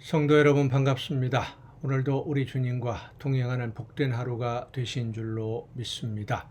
성도 여러분 반갑습니다. 오늘도 우리 주님과 동행하는 복된 하루가 되신 줄로 믿습니다.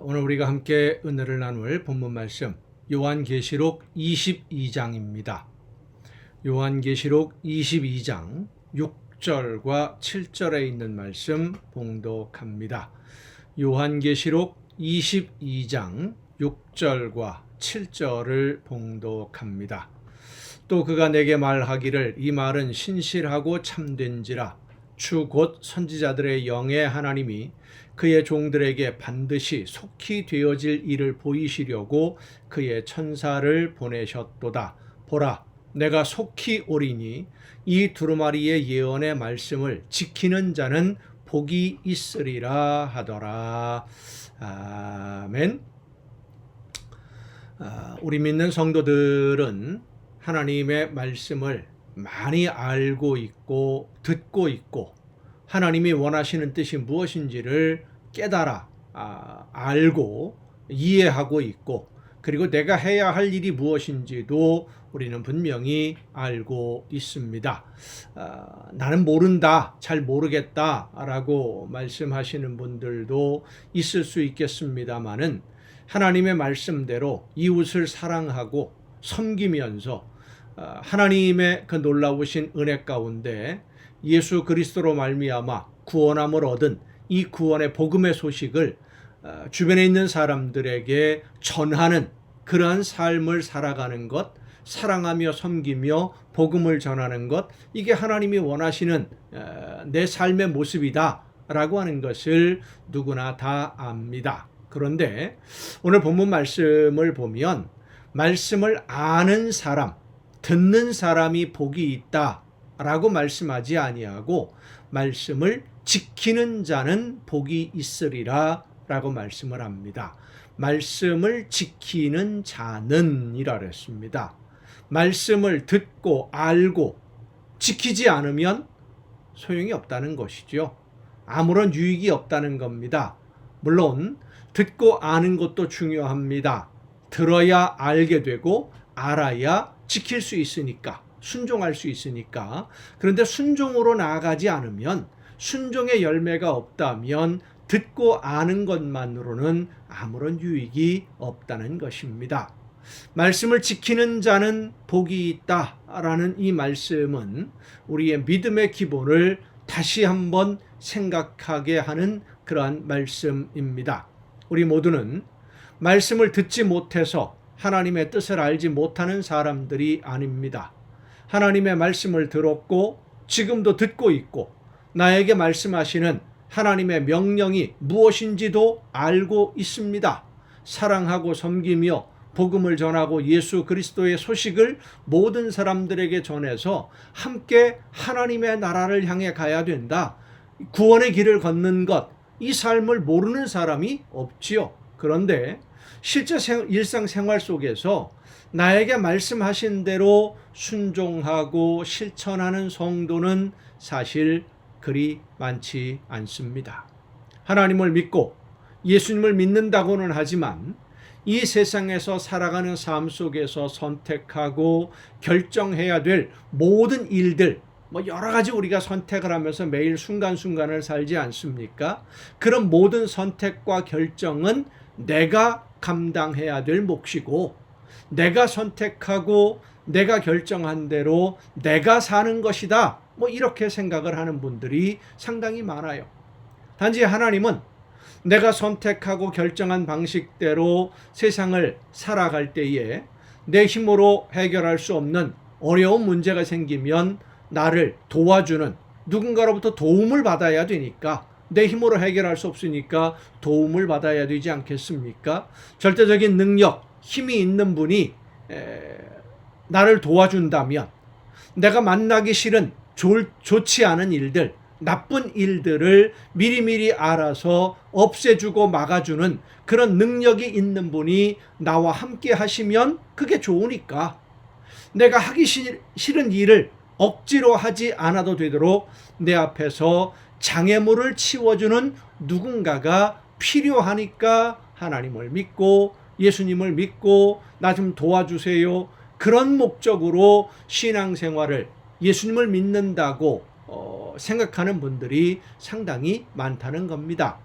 오늘 우리가 함께 은혜를 나눌 본문 말씀 요한계시록 22장입니다. 요한계시록 22장 6절과 7절에 있는 말씀 봉독합니다. 요한계시록 22장 6절과 7절을 봉독합니다. 또 그가 내게 말하기를 이 말은 신실하고 참된지라 주 곧 선지자들의 영의 하나님이 그의 종들에게 반드시 속히 되어질 일을 보이시려고 그의 천사를 보내셨도다. 보라, 내가 속히 오리니 이 두루마리의 예언의 말씀을 지키는 자는 복이 있으리라 하더라. 아멘. 우리 믿는 성도들은 하나님의 말씀을 많이 알고 있고 듣고 있고 하나님이 원하시는 뜻이 무엇인지를 깨달아 알고 이해하고 있고 그리고 내가 해야 할 일이 무엇인지도 우리는 분명히 알고 있습니다. 나는 모른다, 잘 모르겠다라고 말씀하시는 분들도 있을 수 있겠습니다마는 하나님의 말씀대로 이웃을 사랑하고 섬기면서 하나님의 그 놀라우신 은혜 가운데 예수 그리스도로 말미암아 구원함을 얻은 이 구원의 복음의 소식을 주변에 있는 사람들에게 전하는 그러한 삶을 살아가는 것, 사랑하며 섬기며 복음을 전하는 것, 이게 하나님이 원하시는 내 삶의 모습이다라고 하는 것을 누구나 다 압니다. 그런데 오늘 본문 말씀을 보면 말씀을 아는 사람, 듣는 사람이 복이 있다라고 말씀하지 아니하고 말씀을 지키는 자는 복이 있으리라 라고 말씀을 합니다. 말씀을 지키는 자는 이라 그랬습니다. 말씀을 듣고 알고 지키지 않으면 소용이 없다는 것이죠. 아무런 유익이 없다는 겁니다. 물론 듣고 아는 것도 중요합니다. 들어야 알게 되고 알아야 지킬 수 있으니까, 순종할 수 있으니까. 그런데 순종으로 나아가지 않으면, 순종의 열매가 없다면 듣고 아는 것만으로는 아무런 유익이 없다는 것입니다. 말씀을 지키는 자는 복이 있다라는 이 말씀은 우리의 믿음의 기본을 다시 한번 생각하게 하는 그러한 말씀입니다. 우리 모두는 말씀을 듣지 못해서 하나님의 뜻을 알지 못하는 사람들이 아닙니다. 하나님의 말씀을 들었고 지금도 듣고 있고 나에게 말씀하시는 하나님의 명령이 무엇인지도 알고 있습니다. 사랑하고 섬기며 복음을 전하고 예수 그리스도의 소식을 모든 사람들에게 전해서 함께 하나님의 나라를 향해 가야 된다. 구원의 길을 걷는 것, 이 삶을 모르는 사람이 없지요. 그런데 실제 일상생활 속에서 나에게 말씀하신 대로 순종하고 실천하는 성도는 사실 그리 많지 않습니다. 하나님을 믿고 예수님을 믿는다고는 하지만 이 세상에서 살아가는 삶 속에서 선택하고 결정해야 될 모든 일들, 여러 가지 우리가 선택을 하면서 매일 순간순간을 살지 않습니까? 그런 모든 선택과 결정은 내가 감당해야 될 몫이고 내가 선택하고 내가 결정한 대로 내가 사는 것이다. 이렇게 생각을 하는 분들이 상당히 많아요. 단지 하나님은 내가 선택하고 결정한 방식대로 세상을 살아갈 때에 내 힘으로 해결할 수 없는 어려운 문제가 생기면 나를 도와주는 누군가로부터 도움을 받아야 되니까 내 힘으로 해결할 수 없으니까 도움을 받아야 되지 않겠습니까? 절대적인 능력, 힘이 있는 분이 나를 도와준다면 내가 만나기 싫은 좋지 않은 일들, 나쁜 일들을 미리미리 알아서 없애주고 막아주는 그런 능력이 있는 분이 나와 함께 하시면 그게 좋으니까 내가 하기 싫은 일을 억지로 하지 않아도 되도록 내 앞에서 장애물을 치워주는 누군가가 필요하니까 하나님을 믿고 예수님을 믿고 나 좀 도와주세요. 그런 목적으로 신앙생활을 예수님을 믿는다고 생각하는 분들이 상당히 많다는 겁니다.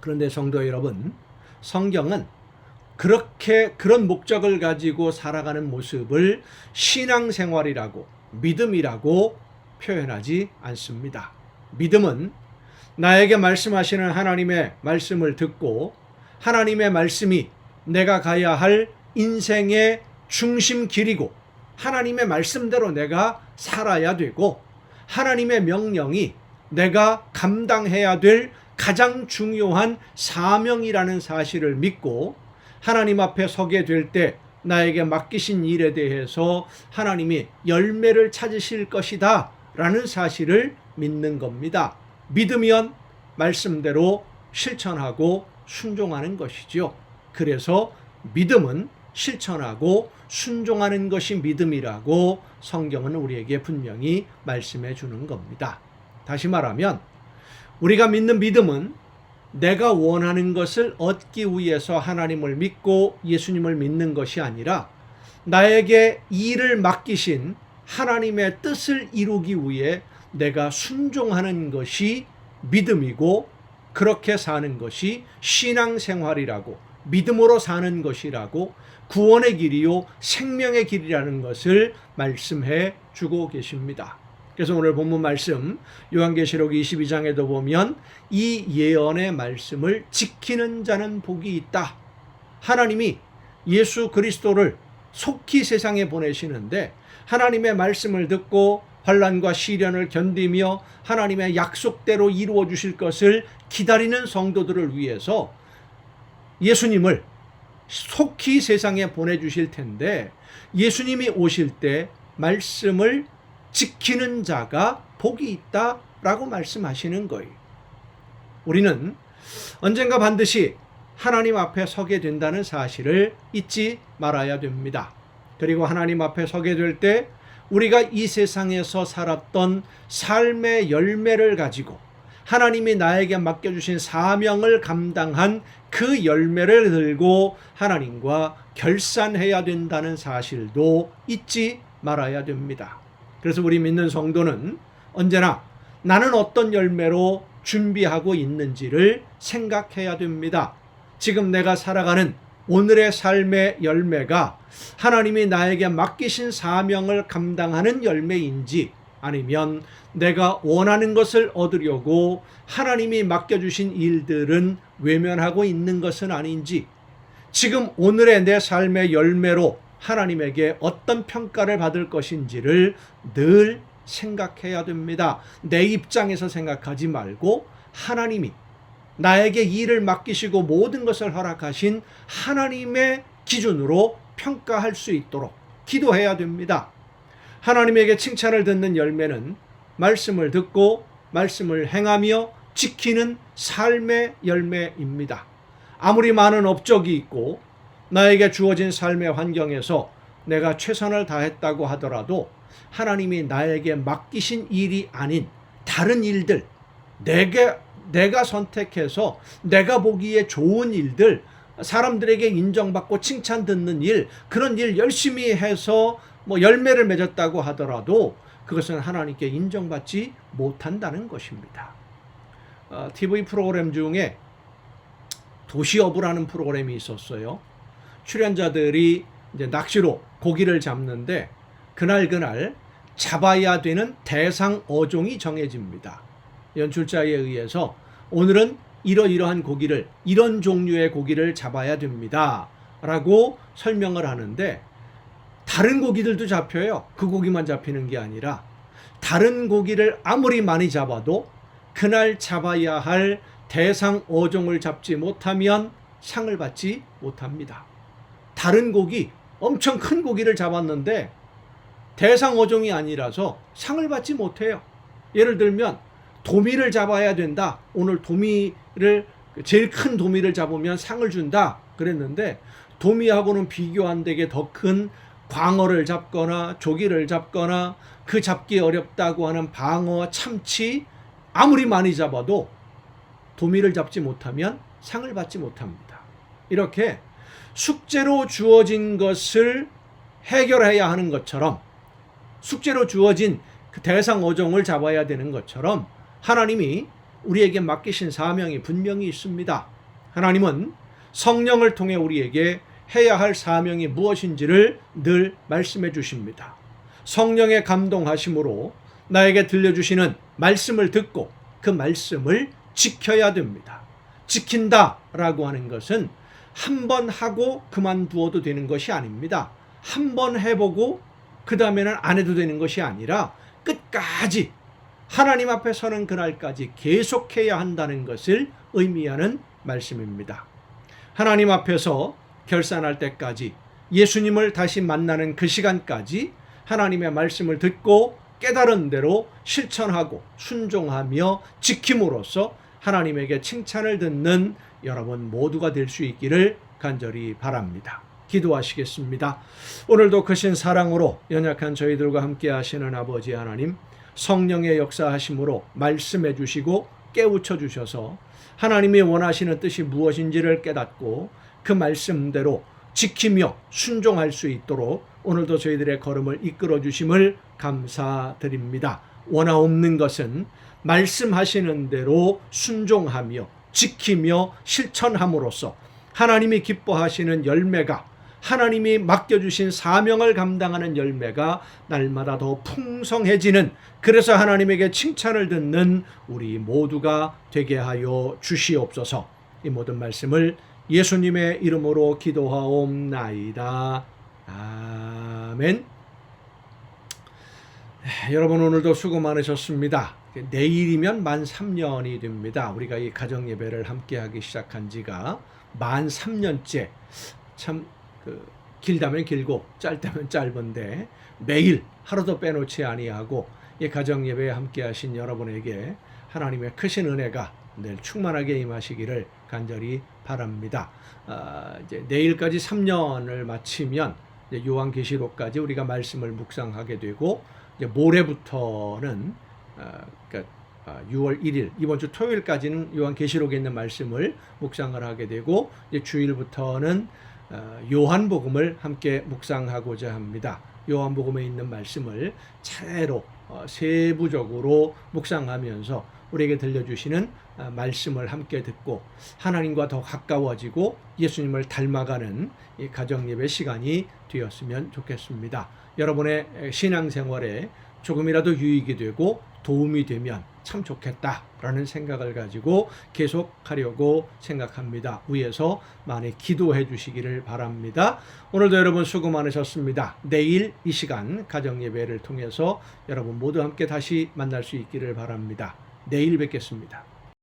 그런데 성도 여러분, 성경은 그런 목적을 가지고 살아가는 모습을 신앙생활이라고, 믿음이라고 표현하지 않습니다. 믿음은 나에게 말씀하시는 하나님의 말씀을 듣고 하나님의 말씀이 내가 가야 할 인생의 중심 길이고 하나님의 말씀대로 내가 살아야 되고 하나님의 명령이 내가 감당해야 될 가장 중요한 사명이라는 사실을 믿고 하나님 앞에 서게 될 때 나에게 맡기신 일에 대해서 하나님이 열매를 찾으실 것이다 라는 사실을 믿는 겁니다. 믿으면 말씀대로 실천하고 순종하는 것이죠. 그래서 믿음은 실천하고 순종하는 것이 믿음이라고 성경은 우리에게 분명히 말씀해 주는 겁니다. 다시 말하면 우리가 믿는 믿음은 내가 원하는 것을 얻기 위해서 하나님을 믿고 예수님을 믿는 것이 아니라 나에게 일을 맡기신 하나님의 뜻을 이루기 위해 내가 순종하는 것이 믿음이고 그렇게 사는 것이 신앙생활이라고 믿음으로 사는 것이라고 구원의 길이요 생명의 길이라는 것을 말씀해 주고 계십니다. 그래서 오늘 본문 말씀 요한계시록 22장에도 보면 이 예언의 말씀을 지키는 자는 복이 있다. 하나님이 예수 그리스도를 속히 세상에 보내시는데 하나님의 말씀을 듣고 환난과 시련을 견디며 하나님의 약속대로 이루어 주실 것을 기다리는 성도들을 위해서 예수님을 속히 세상에 보내주실 텐데 예수님이 오실 때 말씀을 지키는 자가 복이 있다라고 말씀하시는 거예요. 우리는 언젠가 반드시 하나님 앞에 서게 된다는 사실을 잊지 말아야 됩니다. 그리고 하나님 앞에 서게 될 때 우리가 이 세상에서 살았던 삶의 열매를 가지고 하나님이 나에게 맡겨주신 사명을 감당한 그 열매를 들고 하나님과 결산해야 된다는 사실도 잊지 말아야 됩니다. 그래서 우리 믿는 성도는 언제나 나는 어떤 열매로 준비하고 있는지를 생각해야 됩니다. 지금 내가 살아가는 오늘의 삶의 열매가 하나님이 나에게 맡기신 사명을 감당하는 열매인지 아니면 내가 원하는 것을 얻으려고 하나님이 맡겨주신 일들은 외면하고 있는 것은 아닌지 지금 오늘의 내 삶의 열매로 하나님에게 어떤 평가를 받을 것인지를 늘 생각해야 됩니다. 내 입장에서 생각하지 말고 하나님이 나에게 일을 맡기시고 모든 것을 허락하신 하나님의 기준으로 평가할 수 있도록 기도해야 됩니다. 하나님에게 칭찬을 듣는 열매는 말씀을 듣고 말씀을 행하며 지키는 삶의 열매입니다. 아무리 많은 업적이 있고 나에게 주어진 삶의 환경에서 내가 최선을 다했다고 하더라도 하나님이 나에게 맡기신 일이 아닌 다른 일들, 내가 선택해서 내가 보기에 좋은 일들, 사람들에게 인정받고 칭찬 듣는 일, 그런 일 열심히 해서 열매를 맺었다고 하더라도 그것은 하나님께 인정받지 못한다는 것입니다. TV 프로그램 중에 도시어부라는 프로그램이 있었어요. 출연자들이 이제 낚시로 고기를 잡는데 그날 잡아야 되는 대상 어종이 정해집니다. 연출자에 의해서 오늘은 이러이러한 고기를, 이런 종류의 고기를 잡아야 됩니다 라고 설명을 하는데 다른 고기들도 잡혀요. 그 고기만 잡히는 게 아니라 다른 고기를 아무리 많이 잡아도 그날 잡아야 할 대상 어종을 잡지 못하면 상을 받지 못합니다. 다른 고기, 엄청 큰 고기를 잡았는데 대상 어종이 아니라서 상을 받지 못해요. 예를 들면 도미를 잡아야 된다. 오늘 제일 큰 도미를 잡으면 상을 준다. 그랬는데 도미하고는 비교 안 되게 더 큰 광어를 잡거나 조기를 잡거나 그 잡기 어렵다고 하는 방어, 참치 아무리 많이 잡아도 도미를 잡지 못하면 상을 받지 못합니다. 이렇게 숙제로 주어진 것을 해결해야 하는 것처럼 숙제로 주어진 그 대상 어종을 잡아야 되는 것처럼 하나님이 우리에게 맡기신 사명이 분명히 있습니다. 하나님은 성령을 통해 우리에게 해야 할 사명이 무엇인지를 늘 말씀해 주십니다. 성령의 감동하심으로 나에게 들려주시는 말씀을 듣고 그 말씀을 지켜야 됩니다. 지킨다라고 하는 것은 한 번 하고 그만두어도 되는 것이 아닙니다. 한 번 해보고 그 다음에는 안 해도 되는 것이 아니라 끝까지 하나님 앞에 서는 그날까지 계속해야 한다는 것을 의미하는 말씀입니다. 하나님 앞에서 결산할 때까지, 예수님을 다시 만나는 그 시간까지 하나님의 말씀을 듣고 깨달은 대로 실천하고 순종하며 지킴으로써 하나님에게 칭찬을 듣는 여러분 모두가 될 수 있기를 간절히 바랍니다. 기도하시겠습니다. 오늘도 크신 사랑으로 연약한 저희들과 함께 하시는 아버지 하나님, 성령의 역사하심으로 말씀해 주시고 깨우쳐 주셔서 하나님이 원하시는 뜻이 무엇인지를 깨닫고 그 말씀대로 지키며 순종할 수 있도록 오늘도 저희들의 걸음을 이끌어 주심을 감사드립니다. 원하옵는 것은 말씀하시는 대로 순종하며 지키며 실천함으로써 하나님이 기뻐하시는 열매가, 하나님이 맡겨주신 사명을 감당하는 열매가 날마다 더 풍성해지는, 그래서 하나님에게 칭찬을 듣는 우리 모두가 되게 하여 주시옵소서. 이 모든 말씀을 예수님의 이름으로 기도하옵나이다. 아멘. 여러분 오늘도 수고 많으셨습니다. 내일이면 만 3년이 됩니다. 우리가 이 가정예배를 함께 하기 시작한 지가 만 3년째. 참 길다면 길고 짧다면 짧은데 매일 하루도 빼놓지 아니하고 이 가정예배에 함께 하신 여러분에게 하나님의 크신 은혜가 늘 충만하게 임하시기를 간절히 바랍니다. 이제 내일까지 3년을 마치면 이제 요한계시록까지 우리가 말씀을 묵상하게 되고, 이제 모레부터는 그러니까 6월 1일 이번 주 토요일까지는 요한계시록에 있는 말씀을 묵상을 하게 되고, 이제 주일부터는 요한복음을 함께 묵상하고자 합니다. 요한복음에 있는 말씀을 차례로 세부적으로 묵상하면서 우리에게 들려주시는 말씀을 함께 듣고 하나님과 더 가까워지고 예수님을 닮아가는 이 가정예배 시간이 되었으면 좋겠습니다. 여러분의 신앙생활에 조금이라도 유익이 되고 도움이 되면 참 좋겠다라는 생각을 가지고 계속하려고 생각합니다. 위에서 많이 기도해 주시기를 바랍니다. 오늘도 여러분 수고 많으셨습니다. 내일 이 시간 가정예배를 통해서 여러분 모두 함께 다시 만날 수 있기를 바랍니다. 내일 뵙겠습니다.